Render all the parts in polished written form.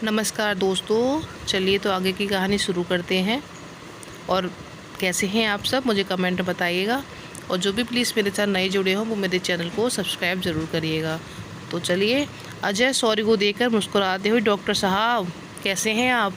नमस्कार दोस्तों, चलिए तो आगे की कहानी शुरू करते हैं। और कैसे हैं आप सब, मुझे कमेंट में बताइएगा। और जो भी प्लीज़ मेरे साथ नए जुड़े हों वो मेरे चैनल को सब्सक्राइब ज़रूर करिएगा। तो चलिए, अजय सॉरी को देखकर मुस्कुराते हुए, डॉक्टर साहब कैसे हैं आप?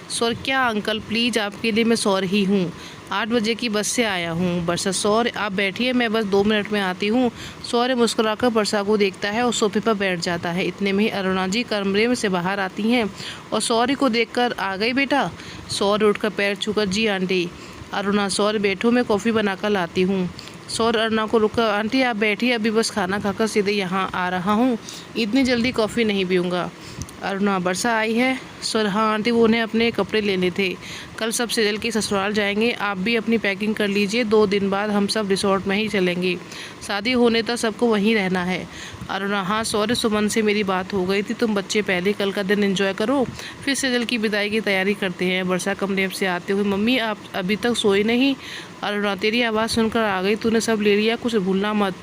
सर क्या अंकल, प्लीज़ आपके लिए मैं सॉरी ही हूँ। 8 बजे की बस से आया हूँ। बरसा, सॉरी आप बैठिए, मैं बस 2 मिनट में आती हूँ। सॉरी मुस्कुराकर बरसा को देखता है और सोफे पर बैठ जाता है। इतने में ही अरुणा जी कमरे में से बाहर आती हैं और सॉरी को देखकर, आ गई बेटा? सॉरी उठकर पैर छूकर, जी आंटी। अरुणा, सॉरी बैठो, मैं कॉफ़ी बनाकर लाती हूँ। सौर अरुणा को रुका, आंटी आप बैठिए, अभी बस खाना खाकर सीधे यहाँ आ रहा हूँ, इतनी जल्दी कॉफ़ी नहीं पीऊँगा। अरुणा, बरसा आई है? सर हाँ आंटी, वो उन्हें अपने कपड़े लेने थे, कल सब सेजल के ससुराल जाएंगे। आप भी अपनी पैकिंग कर लीजिए, 2 दिन बाद हम सब रिसोर्ट में ही चलेंगे, शादी होने तक सबको वहीं रहना है। अरुणा, हाँ सॉरी, सुमन से मेरी बात हो गई थी, तुम बच्चे पहले कल का दिन एंजॉय करो, फिर सेजल की विदाई की तैयारी करते हैं। वर्षा कमरे से आते हुए, मम्मी आप अभी तक सोई नहीं? अरुणा, तेरी आवाज़ सुनकर आ गई, तूने सब ले लिया, कुछ भूलना मत।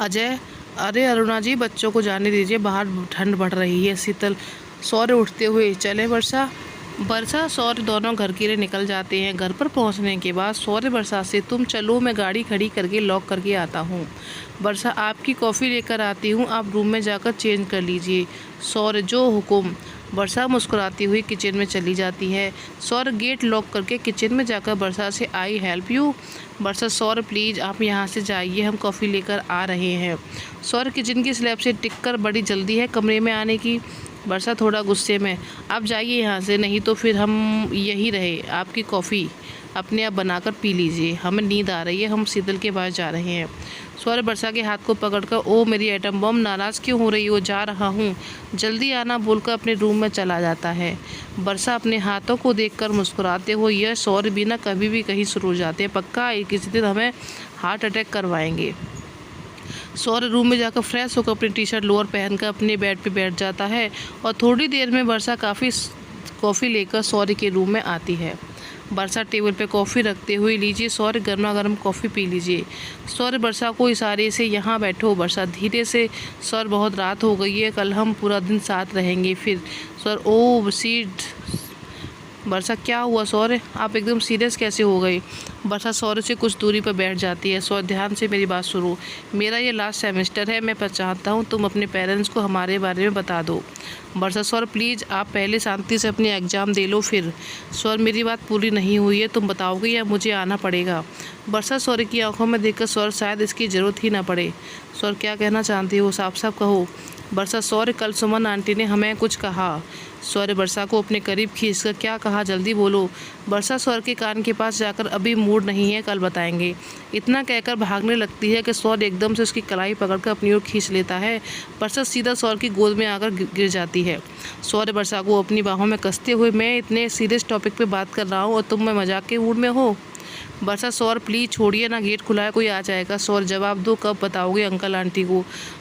अजय, अरे अरुणा जी बच्चों को जाने दीजिए, बाहर ठंड बढ़ रही है। शीतल, सौर्य उठते हुए, चले वर्षा? वर्षा सौर्य दोनों घर के लिए निकल जाते हैं। घर पर पहुंचने के बाद सौर्य वर्षा से, तुम चलो, मैं गाड़ी खड़ी करके लॉक करके आता हूं। वर्षा, आपकी कॉफ़ी लेकर आती हूं, आप रूम में जाकर चेंज कर लीजिए। सौर्य, जो हुक्म। वर्षा मुस्कुराती हुई किचन में चली जाती है। सौर्य गेट लॉक करके किचन में जाकर वर्षा से, आई हेल्प यू? वर्षा, सौर्य प्लीज़ आप यहाँ से जाइए, हम कॉफ़ी लेकर आ रहे हैं। सौर्य किचन की स्लैब से टिककर, बड़ी जल्दी है कमरे में आने की? वर्षा थोड़ा गुस्से में, आप जाइए यहाँ से, नहीं तो फिर हम यहीं रहे। आपकी कॉफ़ी अपने आप बनाकर पी लीजिए, हमें नींद आ रही है, हम शीतल के पास जा रहे हैं। सौर्य वर्षा के हाथ को पकड़कर, ओ मेरी एटम बम, नाराज़ क्यों हो रही हो? जा रहा हूँ, जल्दी आना बोलकर अपने रूम में चला जाता है। वर्षा अपने हाथों को देखकर मुस्कुराते हुए, यह सौर्य भी ना कभी भी कहीं शुरू जाते हैं, पक्का किसी दिन हमें हार्ट अटैक करवाएंगे। सौर्य रूम में जाकर फ्रेश होकर अपनी टी शर्ट लोअर पहनकर अपने बेड पे बैठ जाता है और थोड़ी देर में वर्षा कॉफ़ी लेकर सौर्य के रूम में आती है। वर्षा टेबल पे कॉफ़ी रखते हुए, लीजिए सौर्य, गर्मा गर्म कॉफ़ी पी लीजिए। सौर्य वर्षा को इशारे से, यहाँ बैठो। वर्षा धीरे से, सौर्य बहुत रात हो गई है, कल हम पूरा दिन साथ रहेंगे फिर। सौर्य, ओ सीट। वर्षा, क्या हुआ सौर्य, आप एकदम सीरियस कैसे हो गई? वर्षा सौर्य से कुछ दूरी पर बैठ जाती है। सौर्य, ध्यान से मेरी बात सुनो, मेरा ये लास्ट सेमेस्टर है, मैं चाहता हूँ तुम अपने पेरेंट्स को हमारे बारे में बता दो। वर्षा, सौर्य प्लीज़ आप पहले शांति से अपने एग्ज़ाम दे लो फिर। सौर्य, मेरी बात पूरी नहीं हुई है, तुम बताओगे या मुझे आना पड़ेगा? वर्षा सौर्य की आंखों में देखकर, सौर्य शायद इसकी ज़रूरत ही ना पड़े। सौर्य, क्या कहना चाहती हो, साफ साफ कहो। वर्षा, सौर्य कल सुमन आंटी ने हमें कुछ कहा। सौर्य वर्षा को अपने करीब खींचकर, क्या कहा, जल्दी बोलो। वर्षा सौर्य के कान के पास जाकर, अभी मूड नहीं है, कल बताएंगे, इतना कहकर भागने लगती है कि सौर्य एकदम से उसकी कलाई पकड़कर अपनी ओर खींच लेता है। वर्षा सीधा सौर्य की गोद में आकर गिर जाती है। सौर्य वर्षा को अपनी बाहों में कसते हुए, मैं इतने सीरियस टॉपिक पे बात कर रहा हूँ और तुम में मजाक के मूड में हो। वर्षा, सौर्य प्लीज़ छोड़िए ना, गेट खुला है, कोई आ जाएगा। सौर्य, जवाब दो, कब बताओगे अंकल आंटी को?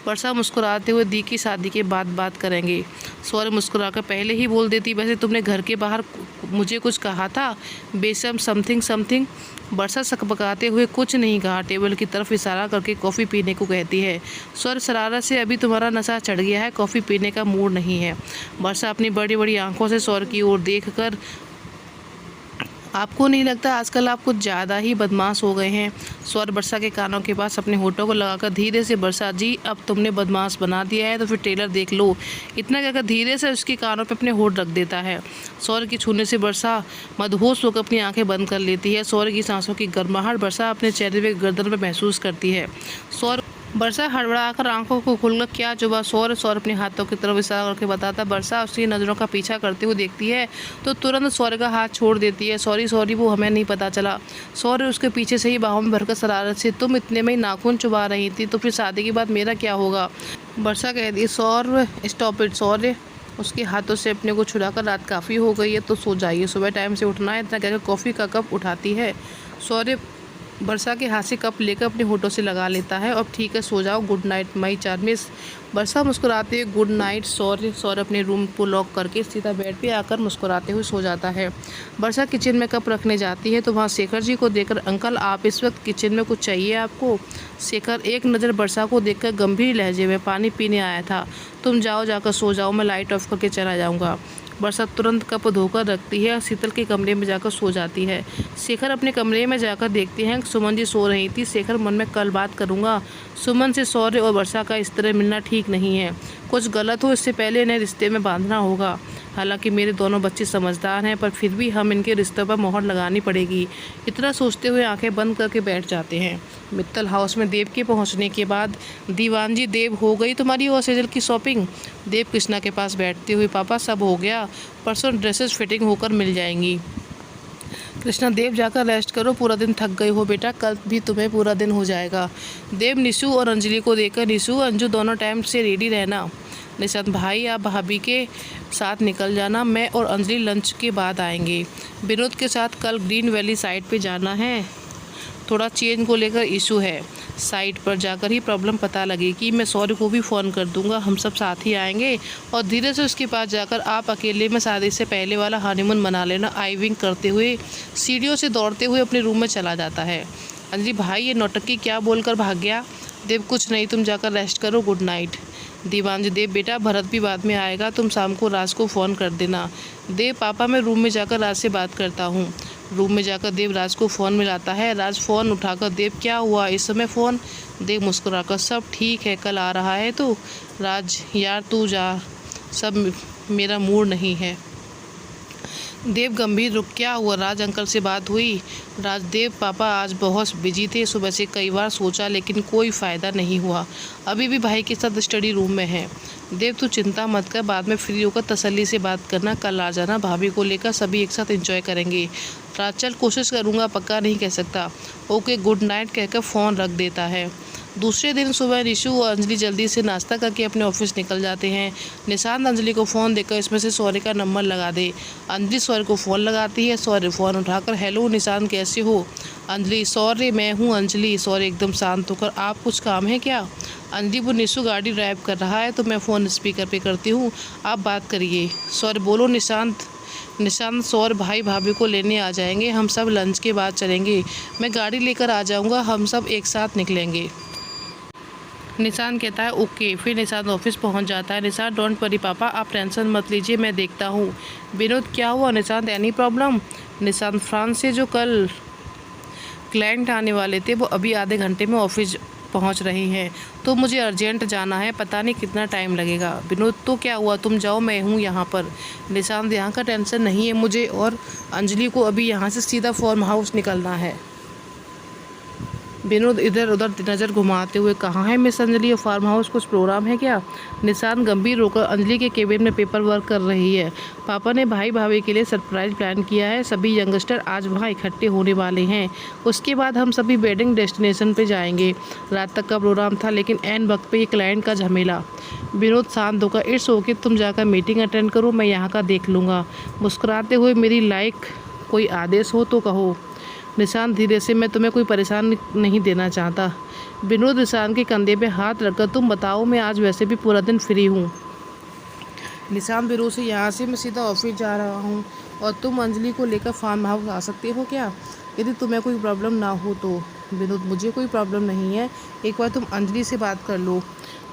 वर्षा मुस्कुराते हुए, दी की शादी के बाद बात करेंगे। सौर्य मुस्कुराकर, पहले ही बोल देती, वैसे तुमने घर के बाहर मुझे कुछ कहा था, बेशम समथिंग समथिंग। वर्षा सकपकाते हुए, कुछ नहीं कहा, टेबल की तरफ इशारा करके कॉफ़ी पीने को कहती है। सौर्य शरारत से, अभी तुम्हारा नशा चढ़ गया है, कॉफ़ी पीने का मूड नहीं है। वर्षा अपनी बड़ी बड़ी आंखों से सौर्य की ओर देख कर, आपको नहीं लगता आजकल आप कुछ ज़्यादा ही बदमाश हो गए हैं? सौर्य वर्षा के कानों के पास अपने होठों को लगाकर धीरे से, वर्षा जी अब तुमने बदमाश बना दिया है तो फिर टेलर देख लो, इतना कहकर धीरे से उसके कानों पे अपने होठ रख देता है। सौर्य की छूने से वर्षा मदहोश होकर अपनी आंखें बंद कर लेती है। सौर्य की सांसों की गर्माहट वर्षा अपने चेहरे पे, गर्दन पर महसूस करती है। सौर्य वर्षा हड़बड़ाकर आंखों को खोलकर, क्या जुबा सौर्य? सौर्य अपने हाथों की तरफ इशारा करके बताता। वर्षा उसकी नज़रों का पीछा करते हुए देखती है तो तुरंत सौर्य का हाथ छोड़ देती है। सॉरी सॉरी, वो हमें नहीं पता चला। सौर्य उसके पीछे से ही बाहों में भरकर शरारत से, तुम इतने में ही नाखून चुबा रही थी, तो फिर शादी के बाद मेरा क्या होगा? वर्षा कहती, सौर्य स्टॉप इट। सौर्य उसके हाथों से अपने को छुड़ाकर, रात काफ़ी हो गई है तो सो जाइए, सुबह टाइम से उठना है, इतना कहकर कॉफ़ी का कप उठाती है। सौर्य वर्षा के हाथ से कप लेकर अपने होठों से लगा लेता है। अब ठीक है, सो जाओ, गुड नाइट माई चार्मिस। वर्षा मुस्कुराते हुए गुड नाइट सौर अपने रूम को लॉक करके सीधा बेड पे आकर मुस्कुराते हुए सो जाता है। वर्षा किचन में कप रखने जाती है तो वहाँ शेखर जी को देखकर, अंकल आप इस वक्त किचन में कुछ चाहिए आपको? शेखर एक नज़र वर्षा को देखकर गंभीर लहजे में, पानी पीने आया था, तुम जाओ, जाकर सो जाओ, मैं लाइट ऑफ करके चला जाऊँगा। वर्षा तुरंत कप धोकर रखती है और शीतल के कमरे में जाकर सो जाती है। शेखर अपने कमरे में जाकर देखते हैं सुमन जी सो रही थी। शेखर मन में कल बात करूंगा, सुमन से सौर्य और वर्षा का इस तरह मिलना ठीक नहीं है, कुछ गलत हो इससे पहले इन्हें रिश्ते में बांधना होगा। हालांकि मेरे दोनों बच्चे समझदार हैं, पर फिर भी हम इनके रिश्ते पर मोहर लगानी पड़ेगी। इतना सोचते हुए आंखें बंद करके बैठ जाते हैं। मित्तल हाउस में देव के पहुंचने के बाद, दीवान जी देव हो गई तुम्हारी और सेजल की शॉपिंग? देव कृष्णा के पास बैठते हुए, पापा सब हो गया, परसों ड्रेसेस फिटिंग होकर मिल जाएंगी। कृष्णा, देव जाकर रेस्ट करो, पूरा दिन थक गई हो बेटा, कल भी तुम्हें पूरा दिन हो जाएगा। देव निशु और अंजलि को देखकर, निशु अंजू दोनों टाइम से रेडी रहना। निशांत, भाई आप भाभी के साथ निकल जाना, मैं और अंजलि लंच के बाद आएंगे। विनोद के साथ कल ग्रीन वैली साइड पे जाना है, थोड़ा चेंज को लेकर इशू है, साइट पर जाकर ही प्रॉब्लम पता लगेगी। मैं सौर्य को भी फ़ोन कर दूंगा, हम सब साथ ही आएंगे और धीरे से उसके पास जाकर आप अकेले में शादी से पहले वाला हनीमून मना लेना। आई विंग करते हुए सीढ़ियों से दौड़ते हुए अपने रूम में चला जाता है। अंजलि, भाई ये नौटंकी क्या बोलकर भाग गया? देव, कुछ नहीं, तुम जाकर रेस्ट करो, गुड नाइट। दीवांज, देव बेटा भरत भी बाद में आएगा, तुम शाम को राज को फ़ोन कर देना। देव, पापा मैं रूम में जाकर राज से बात करता हूँ। रूम में जाकर देव राज को फ़ोन मिलाता है। राज फ़ोन उठाकर, देव क्या हुआ इस समय फ़ोन? देव मुस्कुराकर, सब ठीक है, कल आ रहा है तो? राज, यार तू जा, सब मेरा मूड नहीं है। देव गंभीर, रुक, क्या हुआ? राज, अंकल से बात हुई? राज, देव पापा आज बहुत बिजी थे, सुबह से कई बार सोचा लेकिन कोई फ़ायदा नहीं हुआ, अभी भी भाई के साथ स्टडी रूम में है। देव, तू चिंता मत कर, बाद में फ्री होकर तसल्ली से बात करना, कल आ जाना, भाभी को लेकर सभी एक साथ एंजॉय करेंगे। राज, चल कोशिश करूँगा, पक्का नहीं कह सकता। ओके, गुड नाइट कहकर फ़ोन रख देता है। दूसरे दिन सुबह निशु और अंजलि जल्दी से नाश्ता करके अपने ऑफिस निकल जाते हैं। निशांत अंजलि को फ़ोन देकर इसमें से सौर्य का नंबर लगा दे। अंजलि सौर्य को फ़ोन लगाती है। सौर्य फ़ोन उठाकर, हेलो निशांत कैसे हो? अंजलि, सौर्य मैं हूँ अंजलि। सौर्य एकदम शांत होकर, आप कुछ काम है क्या? अंजलि, वो निशु गाड़ी ड्राइव कर रहा है तो मैं फ़ोन स्पीकर पे करती हूँ, आप बात करिए। सौर्य, बोलो निशांत। निशांत, सौर्य भाई भाभी को लेने आ जाएंगे, हम सब लंच के बाद चलेंगे, मैं गाड़ी लेकर आ जाऊँगा, हम सब एक साथ निकलेंगे। निशांत कहता है ओके। फिर निशांत ऑफिस पहुंच जाता है। निशांत, डोंट वरी पापा, आप टेंशन मत लीजिए, मैं देखता हूँ। विनोद, क्या हुआ Nishant, any problem? Nishant, France से जो कल क्लाइंट आने वाले थे वो अभी आधे घंटे में ऑफिस पहुंच रहे हैं, तो मुझे अर्जेंट जाना है, पता नहीं कितना टाइम लगेगा। विनोद, तो क्या हुआ, तुम जाओ, मैं हूँ यहाँ पर। निशांत, यहाँ का टेंशन नहीं है मुझे और अंजलि को, अभी यहाँ से सीधा फार्म हाउस निकलना है। विनोद इधर उधर नज़र घुमाते हुए, कहाँ है मिस अंजलि और फार्म हाउस, कुछ प्रोग्राम है क्या? निशांत गंभीर होकर अंजलि के केबिन में पेपर वर्क कर रही है। पापा ने भाई भाभी के लिए सरप्राइज प्लान किया है, सभी यंगस्टर आज वहाँ इकट्ठे होने वाले हैं, उसके बाद हम सभी वेडिंग डेस्टिनेशन पे जाएंगे। रात तक का प्रोग्राम था लेकिन एन वक्त पे ये क्लाइंट का झमेला। विनोद शांत होकर, इट्स ओके, तुम जाकर मीटिंग अटेंड करो, मैं यहाँ का देख लूँगा। मुस्कुराते हुए, मेरी लाइक कोई आदेश हो तो कहो। निशांत धीरे से, मैं तुम्हें कोई परेशान नहीं देना चाहता। विनोद निशांत के कंधे पे हाथ रखकर, तुम बताओ, मैं आज वैसे भी पूरा दिन फ्री हूँ। निशांत, विनोद से, यहाँ से मैं सीधा ऑफिस जा रहा हूँ और तुम अंजलि को लेकर फार्म हाउस आ सकते हो क्या, यदि तुम्हें कोई प्रॉब्लम ना हो तो। विनोद, मुझे कोई प्रॉब्लम नहीं है, एक बार तुम अंजलि से बात कर लो।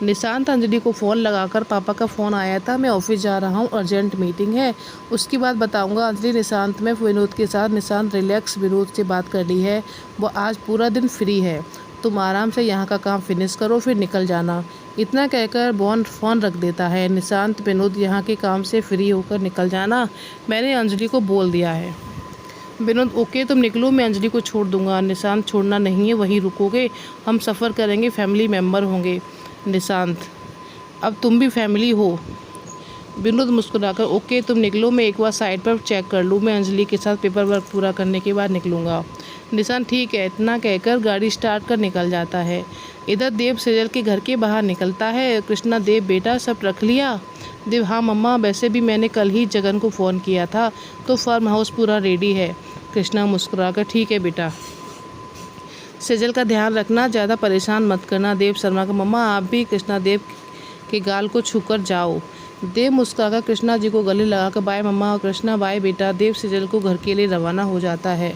निशांत अंजलि को फ़ोन लगाकर, पापा का फ़ोन आया था, मैं ऑफिस जा रहा हूँ, अर्जेंट मीटिंग है, उसके बाद बताऊँगा। अंजलि, निशांत में विनोद के साथ। निशांत, रिलैक्स, विनोद से बात कर ली है, वो आज पूरा दिन फ्री है, तुम आराम से यहाँ का काम फिनिश करो फिर निकल जाना। इतना कहकर बॉन फ़ोन रख देता है। निशांत, विनोद यहाँ के काम से फ्री होकर निकल जाना, मैंने अंजलि को बोल दिया है। विनोद, ओके तुम निकलो, मैं अंजलि को छोड़ दूंगा। निशांत, छोड़ना नहीं है, वहीं रुकोगे, हम सफ़र करेंगे, फैमिली मेम्बर होंगे। निशांत, अब तुम भी फैमिली हो। विनोद मुस्कुराकर, ओके तुम निकलो, मैं एक बार साइड पर चेक कर लूँ, मैं अंजलि के साथ पेपर वर्क पूरा करने के बाद निकलूँगा। निशांत, ठीक है, इतना कहकर गाड़ी स्टार्ट कर निकल जाता है। इधर देव सेजल के घर के बाहर निकलता है। कृष्णा, देव बेटा सब रख लिया? देव, हाँ मम्मा, वैसे भी मैंने कल ही जगन को फ़ोन किया था तो फार्म हाउस पूरा रेडी है। कृष्णा मुस्कुराकर, ठीक है बेटा। सेजल का ध्यान रखना, ज़्यादा परेशान मत करना। देव शर्मा का मम्मा आप भी कृष्णा देव के गाल को छूकर जाओ। देव मुस्कुराकर कृष्णा जी को गले लगाकर बाय मम्मा और कृष्णा बाय बेटा। देव सेजल को घर के लिए रवाना हो जाता है।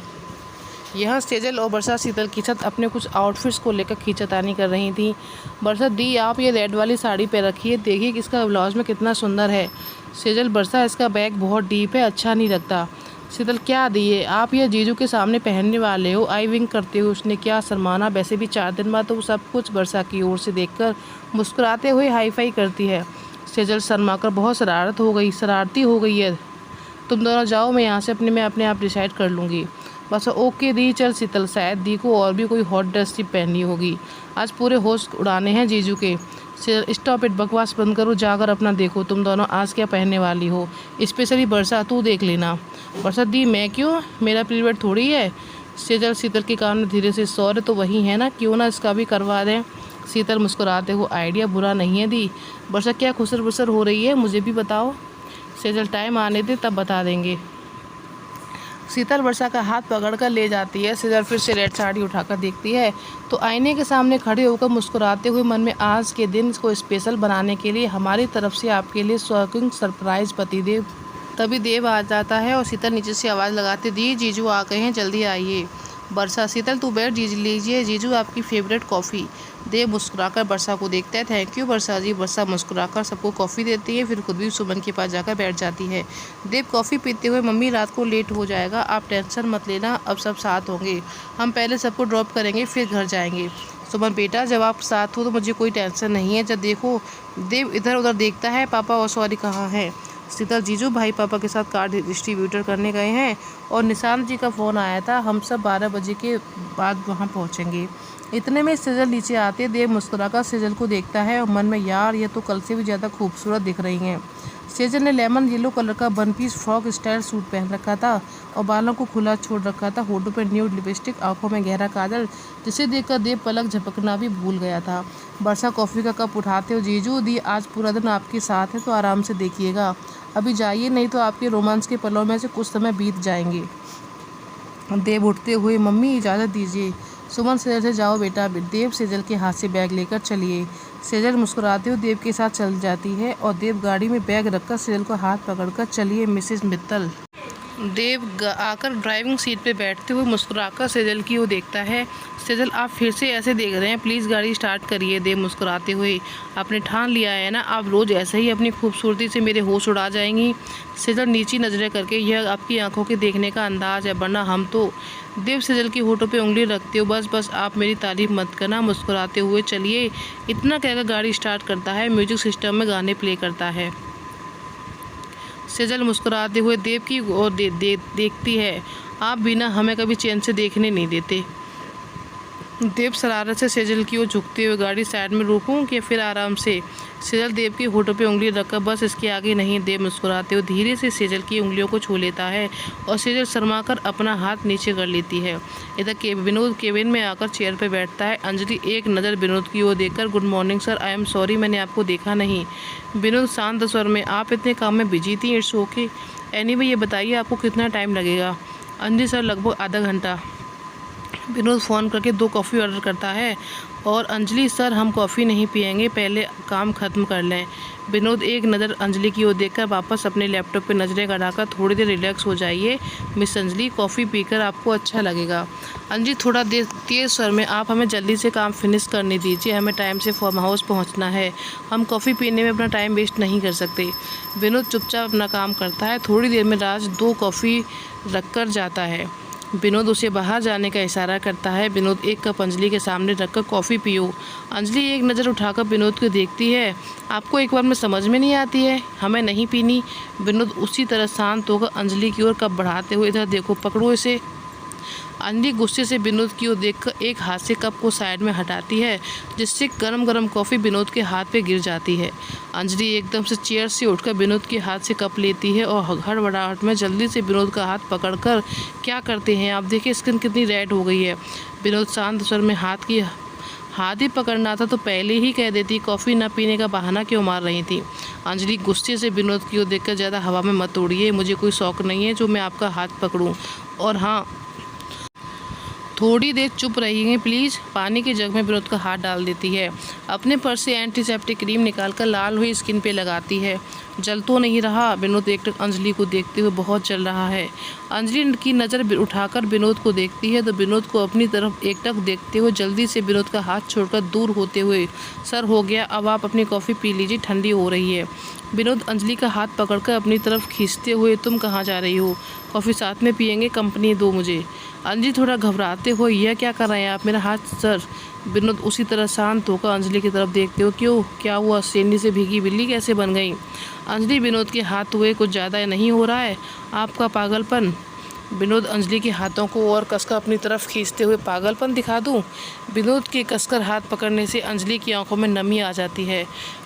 यहाँ सेजल और बरसा शीतल के साथ अपने कुछ आउटफिट्स को लेकर खींचतानी कर रही थी। बरसा दी आप ये रेड वाली साड़ी पे रखिए, देखिए कि इसका ब्लाउज में कितना सुंदर है। सेजल बरसा इसका बैग बहुत डीप है, अच्छा नहीं लगता। शीतल क्या दिए आप, ये जीजू के सामने पहनने वाले हो। आई विंक करते हुए उसने क्या शर्माना, वैसे भी 4 दिन बाद तो सब कुछ बरसा की ओर से देखकर मुस्कुराते हुए हाई फाई करती है। सेजल शर्माकर बहुत शरारती हो गई है। तुम दोनों जाओ, मैं यहाँ से अपने आप डिसाइड कर लूँगी। बस ओके दी, चल शीतल, शायद दी को और भी कोई हॉट ड्रेस सी पहननी होगी। आज पूरे होश उड़ाने हैं जीजू के। स्टॉप इट, बकवास बंद करो, जाकर अपना देखो तुम दोनों आज क्या पहनने वाली हो। स्पेशली बरसा तू देख लेना। बरसा दी मैं क्यों, मेरा पीरियड थोड़ी है। सेजल शीतल के कान में धीरे से सौर तो वही है ना, क्यों ना इसका भी करवा दें। शीतल मुस्कुराते हुए आइडिया बुरा नहीं है दी। बरसा क्या खुसर बुसर हो रही है, मुझे भी बताओ। सेजल टाइम आने दे तब बता देंगे। शीतल वर्षा का हाथ पकड़कर ले जाती है। सेजल फिर से रेड साड़ी उठाकर देखती है तो आईने के सामने खड़े होकर मुस्कुराते हुए मन में आज के दिन को स्पेशल बनाने के लिए हमारी तरफ से आपके लिए शॉकिंग सरप्राइज पतिदेव। तभी देव आ जाता है और शीतल नीचे से आवाज़ लगाते दी जीजू आ गए हैं, जल्दी आइए। बरसा शीतल तू बैठ, लीजिए जीजू आपकी फेवरेट कॉफ़ी। देव मुस्कुराकर बरसा को देखता है। थैंक यू बरसा जी। बरसा मुस्कुराकर सबको कॉफ़ी देती है, फिर खुद भी सुमन के पास जाकर बैठ जाती है। देव कॉफ़ी पीते हुए मम्मी रात को लेट हो जाएगा, आप टेंशन मत लेना, अब सब साथ होंगे। हम पहले सबको ड्रॉप करेंगे फिर घर जाएंगे। सुमन बेटा जब आप साथ हो तो मुझे कोई टेंशन नहीं है। जब देखो देव इधर उधर देखता है, पापा और सॉरी कहाँ है। शीतल जीजू भाई पापा के साथ कार्ड डिस्ट्रीब्यूटर करने गए हैं और निशांत जी का फ़ोन आया था, हम सब 12 बजे के बाद वहाँ पहुँचेंगे। इतने में सेजल नीचे आते देव मुस्कुराकर सेजल को देखता है और मन में यार ये तो कल से भी ज़्यादा खूबसूरत दिख रही हैं। सेजल ने लेमन येलो कलर का 1 पीस फ्रॉक स्टाइल सूट पहन रखा था और बालों को खुला छोड़ रखा था। होठों पर न्यूड लिपस्टिक, आंखों में गहरा काजल, जिसे देखकर देव पलक झपकना भी भूल गया था। बरसा कॉफ़ी का कप उठाते हो जीजू दी आज पूरा दिन आपके साथ है तो आराम से देखिएगा, अभी जाइए नहीं तो आपके रोमांस के पलों में से कुछ समय बीत जाएंगे। देव उठते हुए मम्मी इजाज़त दीजिए। सुमन सेजल से जाओ बेटा। देव सेजल के हाथ से बैग लेकर चलिए। सेजल मुस्कुराते हुए देव के साथ चल जाती है और देव गाड़ी में बैग रखकर सेजल को हाथ पकड़कर चलिए मिसेस मित्तल। देव आकर ड्राइविंग सीट पे बैठते हुए मुस्कुराकर सेजल की ओर देखता है। सेजल आप फिर से ऐसे देख रहे हैं, प्लीज़ गाड़ी स्टार्ट करिए। देव मुस्कुराते हुए आपने ठान लिया है ना, आप रोज़ ऐसे ही अपनी खूबसूरती से मेरे होश उड़ा जाएंगी। सेजल नीची नज़रें करके यह आपकी आंखों के देखने का अंदाज़ है, वरना हम तो। देव सेजल की होठों पे उंगली रखते हो बस आप मेरी तारीफ मत करना। मुस्कुराते हुए चलिए, इतना कहकर गाड़ी स्टार्ट करता है। म्यूजिक सिस्टम में गाने प्ले करता है। सेजल मुस्कुराते हुए देव की ओर देखती है। आप बिना हमें कभी चैन से देखने नहीं देते। देव शरारत से सेजल की ओर झुकते हुए गाड़ी साइड में रोकूं कि फिर आराम से। सेजल देव की होठों पे उंगली रखकर बस इसके आगे नहीं। देव मुस्कुराते हुए धीरे से सेजल की उंगलियों को छू लेता है और सेजल शर्माकर अपना हाथ नीचे कर लेती है। इधर विनोद केबिन में आकर चेयर पर बैठता है। अंजलि एक नज़र विनोद की ओर देखकर good morning sir, I am sorry मैंने आपको देखा नहीं। विनोद शांत स्वर में आप इतने काम में बिजी थी, इट्स ओके। एनीवे ये बताइए आपको कितना टाइम लगेगा। अंजलि सर लगभग आधा घंटा। विनोद फ़ोन करके 2 कॉफ़ी ऑर्डर करता है और अंजलि सर हम कॉफ़ी नहीं पियेंगे, पहले काम ख़त्म कर लें। विनोद एक नज़र अंजलि की ओर देखकर वापस अपने लैपटॉप पर नज़रें गड़ाकर थोड़ी देर रिलैक्स हो जाइए मिस अंजलि, कॉफ़ी पीकर आपको अच्छा लगेगा। अंजलि थोड़ा देर तेज़ स्वर में आप हमें जल्दी से काम फिनिश करने दीजिए, हमें टाइम से फार्म हाउस पहुंचना है, हम कॉफ़ी पीने में अपना टाइम वेस्ट नहीं कर सकते। विनोद चुपचाप अपना काम करता है। थोड़ी देर में राज 2 कॉफ़ी रख कर जाता है। विनोद उसे बाहर जाने का इशारा करता है। विनोद एक कप अंजलि के सामने रखकर कॉफ़ी पियो। अंजलि एक नज़र उठाकर विनोद को देखती है। आपको एक बार में समझ में नहीं आती है, हमें नहीं पीनी। विनोद उसी तरह शांत होकर अंजलि की ओर कप बढ़ाते हुए इधर देखो, पकड़ो इसे। अंजलि गुस्से से विनोद की ओर देखकर एक हाथ से कप को साइड में हटाती है, जिससे गरम गरम कॉफ़ी विनोद के हाथ पे गिर जाती है। अंजलि एकदम से चेयर से उठकर विनोद के हाथ से कप लेती है और हड़बड़ाहट में जल्दी से विनोद का हाथ पकड़कर क्या करते हैं आप, देखिए स्किन कितनी रेड हो गई है। विनोद शांत स्वर में हाथ ही पकड़ना था तो पहले ही कह देती, कॉफ़ी न पीने का बहाना क्यों मार रही थी। अंजलि गुस्से से विनोद की ओर देखकर ज़्यादा हवा में मत उड़िए, मुझे कोई शौक़ नहीं है जो मैं आपका हाथ पकड़ूं, और हाँ थोड़ी देर चुप रहिए प्लीज़। पानी के जग में विनोद का हाथ डाल देती है। अपने पर्स से एंटीसेप्टिक क्रीम निकालकर लाल हुई स्किन पे लगाती है। जल तो नहीं रहा? विनोद एकटक अंजलि को देखते हुए बहुत जल रहा है। अंजलि की नज़र उठाकर विनोद को देखती है तो विनोद को अपनी तरफ एकटक देखते हुए जल्दी से विनोद का हाथ छोड़कर दूर होते हुए, सर हो गया, अब आप अपनी कॉफ़ी पी लीजिए, ठंडी हो रही है। विनोद अंजलि का हाथ पकड़कर अपनी तरफ खींचते हुए, तुम कहाँ जा रही हो? कॉफ़ी साथ में पियेंगे, कंपनी दो मुझे। अंजलि थोड़ा घबराते हुए, यह क्या कर रहे हैं आप? मेरा हाथ सर। विनोद उसी तरह शांत होकर अंजलि की तरफ देखते हुए, क्यों, क्या हुआ? सेंडी से भीगी बिल्ली कैसे बन गई? अंजलि विनोद के हाथ हुए, कुछ ज़्यादा नहीं हो रहा है आपका पागलपन? विनोद अंजलि के हाथों को और कसकर अपनी तरफ खींचते हुए, पागलपन दिखा दूं? विनोद के कसकर हाथ पकड़ने से अंजलि की आंखों में नमी आ जाती है।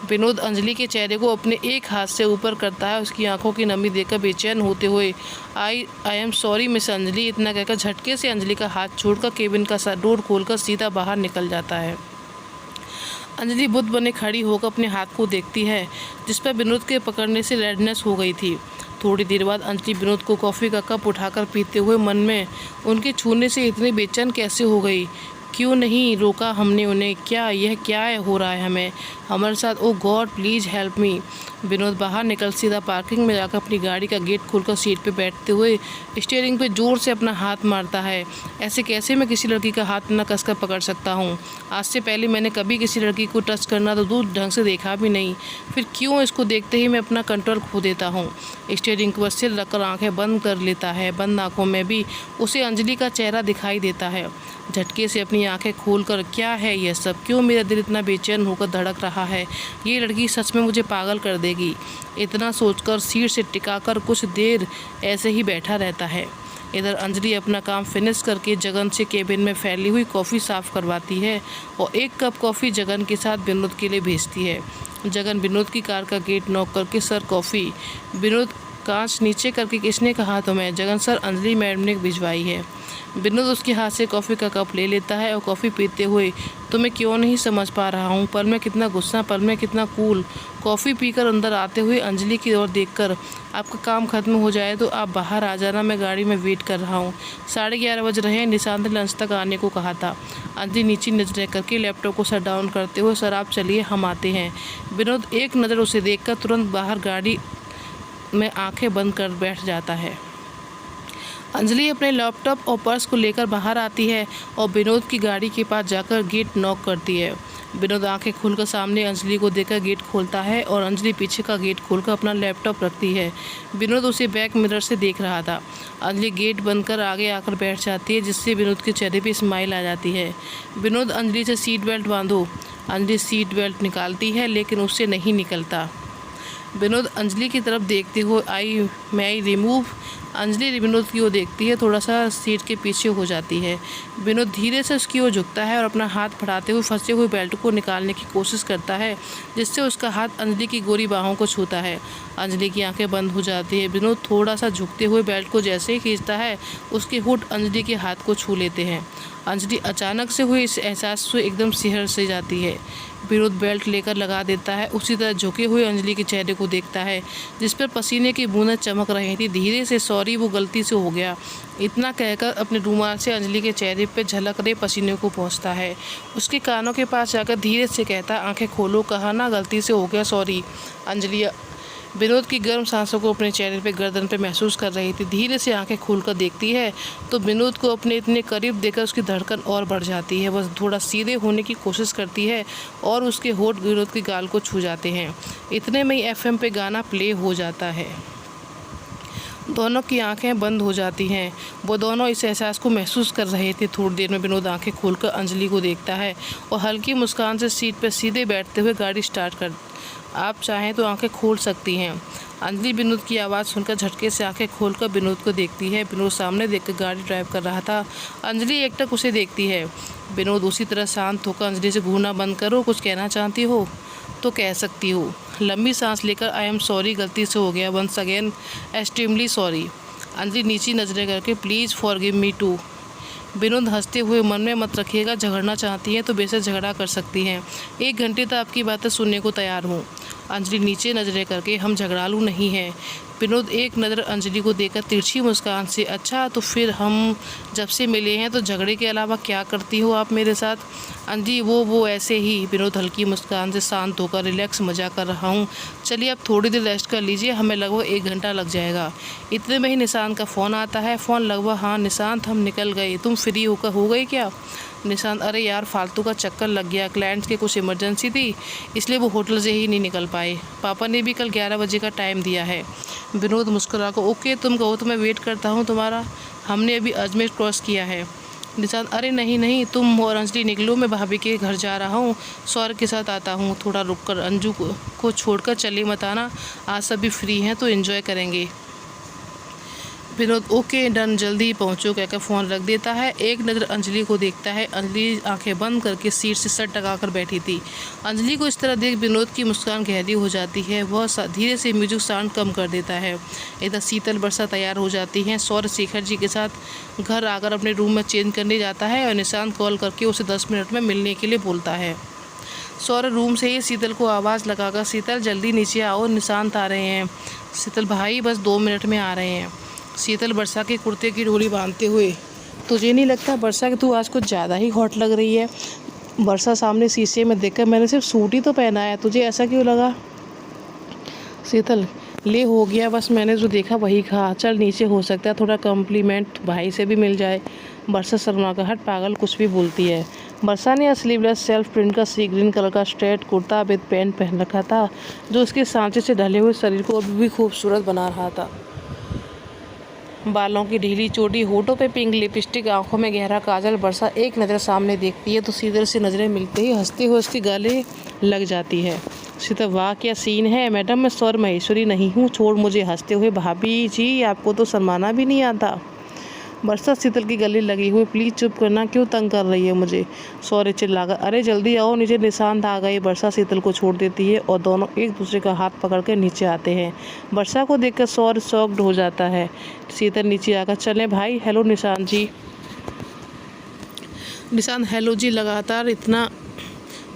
विनोद अंजलि के चेहरे को अपने एक हाथ से ऊपर करता है, उसकी आंखों की नमी देखकर बेचैन होते हुए, I am sorry miss Anjali, इतना कहकर झटके से अंजलि का हाथ छोड़कर केबिन का डोर खोलकर सीधा बाहर निकल जाता है। अंजलि बुद्ध बने खड़ी होकर अपने हाथ को देखती है जिस पर विनोद के पकड़ने से रेडनेस हो गई थी। थोड़ी देर बाद अंजलि विनोद को कॉफ़ी का कप उठाकर पीते हुए मन में उनके छूने से इतनी बेचैन कैसे हो गई? क्यों नहीं रोका हमने उन्हें? क्या हो रहा है हमारे साथ? Oh God please help me. Vinod बाहर निकल सीधा पार्किंग में जाकर अपनी गाड़ी का गेट खोलकर सीट पे बैठते हुए स्टीयरिंग पे जोर से अपना हाथ मारता है। ऐसे कैसे मैं किसी लड़की का हाथ न कसकर पकड़ सकता हूँ? आज से पहले मैंने कभी किसी लड़की को टच करना तो दूर ढंग से देखा भी नहीं, फिर क्यों इसको देखते ही मैं अपना कंट्रोल खो देता हूँ? स्टीयरिंग पर सिर रखकर आंखें बंद कर लेता है। बंद आंखों में भी उसे अंजलि का चेहरा दिखाई देता है। झटके से अपनी आंखें खोलकर, क्या है यह सब? क्यों मेरा दिल इतना बेचैन होकर धड़क रहा है? ये लड़की सच में मुझे पागल कर देगी। इतना सोचकर सीट से टिकाकर कुछ देर ऐसे ही बैठा रहता है। इधर अंजलि अपना काम फिनिश करके जगन से केबिन में फैली हुई कॉफ़ी साफ़ करवाती है और एक कप कॉफ़ी जगन के साथ विनोद के लिए भेजती है। जगन विनोद की कार का गेट नॉक करके, सर कॉफ़ी। विनोद कांच नीचे करके, किसने कहा तुम्हें? जगन, सर अंजलि मैडम ने भिजवाई है। विनोद उसके हाथ से कॉफ़ी का कप ले लेता है और कॉफ़ी पीते हुए, तुम्हें क्यों नहीं समझ पा रहा हूँ, पल में कितना गुस्सा, पल में कितना कूल। कॉफ़ी पीकर अंदर आते हुए अंजलि की ओर देखकर, आपका काम ख़त्म हो जाए तो आप बाहर आ जाना, मैं गाड़ी में वेट कर रहा हूँ। 11:30 बज रहे हैं, निशांत ने लंच तक आने को कहा था। अंजलि नीचे नजरें करके लैपटॉप को शट डाउन करते हुए, सर आप चलिए हम आते हैं। विनोद एक नज़र उसे देखकर तुरंत बाहर गाड़ी में आंखें बंद कर बैठ जाता है। अंजलि अपने लैपटॉप और पर्स को लेकर बाहर आती है और विनोद की गाड़ी के पास जाकर गेट नॉक करती है। विनोद आंखें खोलकर सामने अंजलि को देखकर गेट खोलता है और अंजलि पीछे का गेट खोलकर अपना लैपटॉप रखती है। विनोद उसे बैक मिरर से देख रहा था। अंजलि गेट बंद कर आगे आकर बैठ जाती है जिससे विनोद के चेहरे पे स्माइल आ जाती है। विनोद अंजलि से सीट बेल्ट बांधो। अंजलि सीट बेल्ट निकालती है लेकिन उससे नहीं निकलता। विनोद अंजलि की तरफ देखते हुए, आई रिमूव। अंजलि विनोद की ओर देखती है, थोड़ा सा सीट के पीछे हो जाती है। विनोद धीरे से उसकी ओर झुकता है और अपना हाथ फड़ाते हुए फंसे हुए बेल्ट को निकालने की कोशिश करता है जिससे उसका हाथ अंजलि की गोरी बाहों को छूता है। अंजलि की आंखें बंद हो जाती है। विनोद थोड़ा सा झुकते हुए बेल्ट को जैसे ही खींचता है उसके होंठ अंजलि के हाथ को छू लेते हैं। अंजलि अचानक से हुए इस एहसास से एकदम सिहर से जाती है। विनोद बेल्ट लेकर लगा देता है। उसी तरह झुके हुए अंजलि के चेहरे को देखता है जिस पर पसीने की बूंदें चमक रही थी। धीरे से, सॉरी वो गलती से हो गया, इतना कहकर अपने रुमाल से अंजलि के चेहरे पर झलक रहे पसीने को पोंछता है। उसके कानों के पास जाकर धीरे से कहता, आंखें खोलो, कहा ना गलती से हो गया, सॉरी। अंजलि विनोद की गर्म सांसों को अपने चेहरे पे, गर्दन पे महसूस कर रही थी। धीरे से आंखें खोलकर देखती है तो विनोद को अपने इतने करीब देखकर उसकी धड़कन और बढ़ जाती है। वह थोड़ा सीधे होने की कोशिश करती है और उसके होंठ विनोद की गाल को छू जाते हैं। इतने में ही FM पे गाना प्ले हो जाता है। दोनों की आंखें बंद हो जाती हैं। वो दोनों इस एहसास को महसूस कर रहे थे। थोड़ी देर में विनोद आंखें खोलकर अंजलि को देखता है और हल्की मुस्कान से सीट पर सीधे बैठते हुए गाड़ी स्टार्ट कर, आप चाहें तो आंखें खोल सकती हैं। अंजलि विनोद की आवाज़ सुनकर झटके से आंखें खोलकर विनोद को देखती है। विनोद सामने देखकर गाड़ी ड्राइव कर रहा था। अंजलि एकटक उसे देखती है। विनोद उसी तरह शांत होकर अंजलि से, घूरना बंद करो, कुछ कहना चाहती हो तो कह सकती हो। लंबी सांस लेकर, आई एम सॉरी, गलती से हो गया, once again extremely sorry. Anjali नीची नजरें करके, please forgive me too. Vinod हंसते हुए, मन में मत रखिएगा, झगड़ना चाहती हैं तो बेशक झगड़ा कर सकती हैं, 1 घंटे तक आपकी बातें सुनने को तैयार हूँ। अंजलि नीचे नजरें करके, हम झगड़ालू नहीं हैं, विनोद एक नज़र अंजलि को देखकर तिरछी मुस्कान से, अच्छा तो फिर हम जब से मिले हैं तो झगड़े के अलावा क्या करती हो आप मेरे साथ? अंजलि वो ऐसे ही। विनोद हल्की मुस्कान से, शांत होकर रिलैक्स, मजा कर रहा हूँ। चलिए अब थोड़ी देर रेस्ट कर लीजिए, हमें लगभग 1 घंटा लग जाएगा। इतने में ही निशांत का फ़ोन आता है। फ़ोन लगभग, हाँ निशांत हम निकल गए, तुम फ्री होकर हो गई क्या? निशांत, अरे यार फालतू का चक्कर लग गया, क्लाइंट्स के कुछ इमरजेंसी थी इसलिए वो होटल से ही नहीं निकल पाए। पापा ने भी कल 11 बजे का टाइम दिया है। विनोद मुस्कुरा कर, ओके तुम कहो तो मैं वेट करता हूँ तुम्हारा, हमने अभी अजमेर क्रॉस किया है। निशांत, अरे नहीं तुम और अंजलि निकलो, मैं भाभी के घर जा रहा हूँ, सौरभ के साथ आता हूँ। थोड़ा रुक कर अंजू को छोड़कर चले मत आना, आज सभी फ्री हैं तो एंजॉय करेंगे। विनोद, ओके डन, जल्दी पहुँचो कहकर फ़ोन रख देता है। एक नज़र अंजलि को देखता है। अंजलि आंखें बंद करके सीट से सर टका बैठी थी। अंजलि को इस तरह देख विनोद की मुस्कान गहरी हो जाती है। वह धीरे से म्यूजिक साउंड कम कर देता है। इधर शीतल वर्षा तैयार हो जाती हैं। सौरभ शेखर जी के साथ घर आकर अपने रूम में चेंज करने जाता है और निशांत कॉल करके उसे 10 मिनट में मिलने के लिए बोलता है। सौरभ रूम से ही शीतल को आवाज़ लगाकर, शीतल जल्दी नीचे आओ, निशांत आ रहे हैं। शीतल, भाई बस 2 मिनट में आ रहे हैं। शीतल वर्षा के कुर्ते की डोरी बांधते हुए, तुझे नहीं लगता वर्षा कि तू आज कुछ ज़्यादा ही हॉट लग रही है? वर्षा सामने शीशे में देखकर, मैंने सिर्फ सूट ही तो पहना है, तुझे ऐसा क्यों लगा? शीतल, ले हो गया, बस मैंने जो देखा वही कहा, चल नीचे, हो सकता है थोड़ा कॉम्प्लीमेंट भाई से भी मिल जाए। वर्षा शर्मा का, हट पागल, कुछ भी बोलती है। वर्षा ने स्लीवलेस सेल्फ प्रिंट का सी ग्रीन कलर का स्ट्रेट कुर्ता विद पैंट पहन रखा था, जो उसके सांचे से ढले हुए शरीर को अभी भी खूबसूरत बना रहा था। बालों की ढीली चोटी, होठों पे पिंक लिपस्टिक, आंखों में गहरा काजल। वर्षा एक नज़र सामने देखती है तो शीतल से नज़रें मिलते ही हंसते हुए उसके गले लग जाती है। शीतल, वाह क्या सीन है, मैडम मैं सौर महेश्वरी नहीं हूँ, छोड़ मुझे, हंसते हुए, भाभी जी आपको तो शर्माना भी नहीं आता। वर्षा शीतल की गले लगी हुई, प्लीज़ चुप करना, क्यों तंग कर रही है मुझे? सौर्य चिल्लाकर, अरे जल्दी आओ नीचे, निशांत आ गए। वर्षा शीतल को छोड़ देती है और दोनों एक दूसरे का हाथ पकड़कर नीचे आते हैं। वर्षा को देखकर सौर्य शॉक्ड हो जाता है। शीतल नीचे आकर, चलें भाई, हेलो निशांत जी। निशांत, हेलो जी, लगातार इतना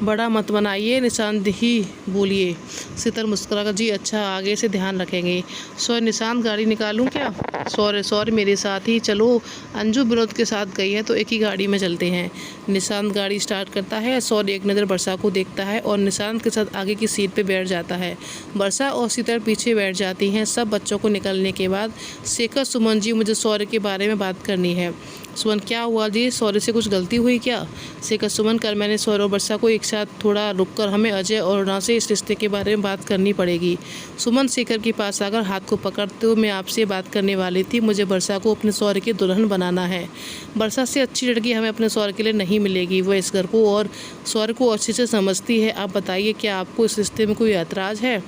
बड़ा मत बनाइए, निशांत ही बोलिए। शीतल मुस्कुराकर, जी अच्छा आगे से ध्यान रखेंगे। सौर्य, निशांत गाड़ी निकालूं क्या? सौर्य मेरे साथ ही चलो, अंजू विनोद के साथ गई है तो एक ही गाड़ी में चलते हैं। निशांत गाड़ी स्टार्ट करता है। सौर्य एक नज़र वर्षा को देखता है और निशांत के साथ आगे की सीट पे बैठ जाता है। वर्षा और शीतल पीछे बैठ जाती हैं। सब बच्चों को निकलने के बाद शेखर, सुमन जी, मुझे सौर्य के बारे में बात करनी है। सुमन, क्या हुआ जी, सौर्य से कुछ गलती हुई क्या? शेखर, सुमन, कल मैंने सौर्य और वर्षा को एक साथ थोड़ा रुककर हमें अजय और अरुणा से इस रिश्ते के बारे में बात करनी पड़ेगी। सुमन शेखर के पास आकर हाथ को पकड़ते हुए, मैं आपसे बात करने वाली थी, मुझे वर्षा को अपने सौर्य की दुल्हन बनाना है। वर्षा से अच्छी लड़की हमें अपने सौर्य के लिए नहीं मिलेगी, वो इस घर को और सौर्य को अच्छे से समझती है। आप बताइए, क्या आपको इस रिश्ते में कोई ऐतराज़ है?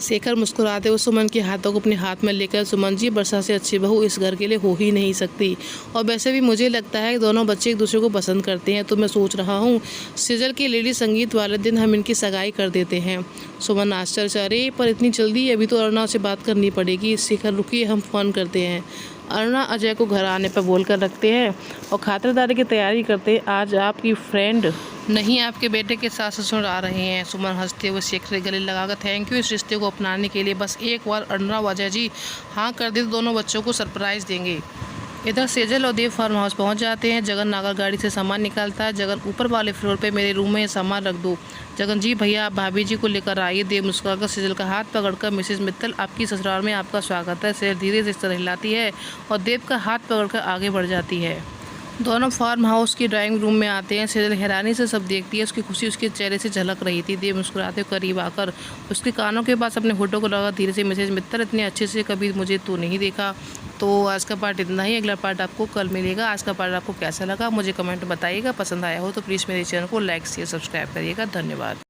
शेखर मुस्कुराते हुए सुमन के हाथों को अपने हाथ में लेकर, सुमन जी, वर्षा से अच्छी बहू इस घर के लिए हो ही नहीं सकती, और वैसे भी मुझे लगता है कि दोनों बच्चे एक दूसरे को पसंद करते हैं, तो मैं सोच रहा हूँ सिजल के लेडी संगीत वाले दिन हम इनकी सगाई कर देते हैं। सुमन आश्चर्य से, अरे पर इतनी जल्दी, अभी तो अरुणा से बात करनी पड़ेगी। शेखर, रुकिए हम फ़ोन करते हैं। अरुणा अजय को घर आने पर बोलकर रखते हैं और खातिरदारी की तैयारी करते हैं। आज आपकी फ्रेंड नहीं, आपके बेटे के सास ससुर आ रहे हैं। सुमन हंसते हुए शेखर के गले लगाकर, थैंक यू इस रिश्ते को अपनाने के लिए, बस एक बार अरुणा अजय जी हाँ कर दे तो दोनों बच्चों को सरप्राइज़ देंगे। इधर सेजल और देव फार्म हाउस पहुंच जाते हैं। जगन नागर गाड़ी से सामान निकालता है। जगन, ऊपर वाले फ्लोर पे मेरे रूम में सामान रख दो। जगन, जी भैया आप भाभी जी को लेकर आइए। देव मुस्कुराकर सेजल का हाथ पकड़कर, मिसेज मित्तल आपकी ससुराल में आपका स्वागत है। सेजल धीरे से इस तरह हिलाती है और देव का हाथ पकड़कर आगे बढ़ जाती है। दोनों फार्म हाउस की ड्राइंग रूम में आते हैं। सेजल हैरानी से सब देखती है। उसकी खुशी उसके चेहरे से झलक रही थी। देव मुस्कुराते हुए करीब आकर उसके कानों के पास अपने होठों को लगा धीरे से, मिसेज मित्तल इतने अच्छे से कभी मुझे तो नहीं देखा। तो आज का पार्ट इतना ही, अगला पार्ट आपको कल मिलेगा। आज का पार्ट आपको कैसा लगा मुझे कमेंट बताइएगा। पसंद आया हो तो प्लीज़ मेरे चैनल को लाइक शेयर सब्सक्राइब करिएगा। धन्यवाद।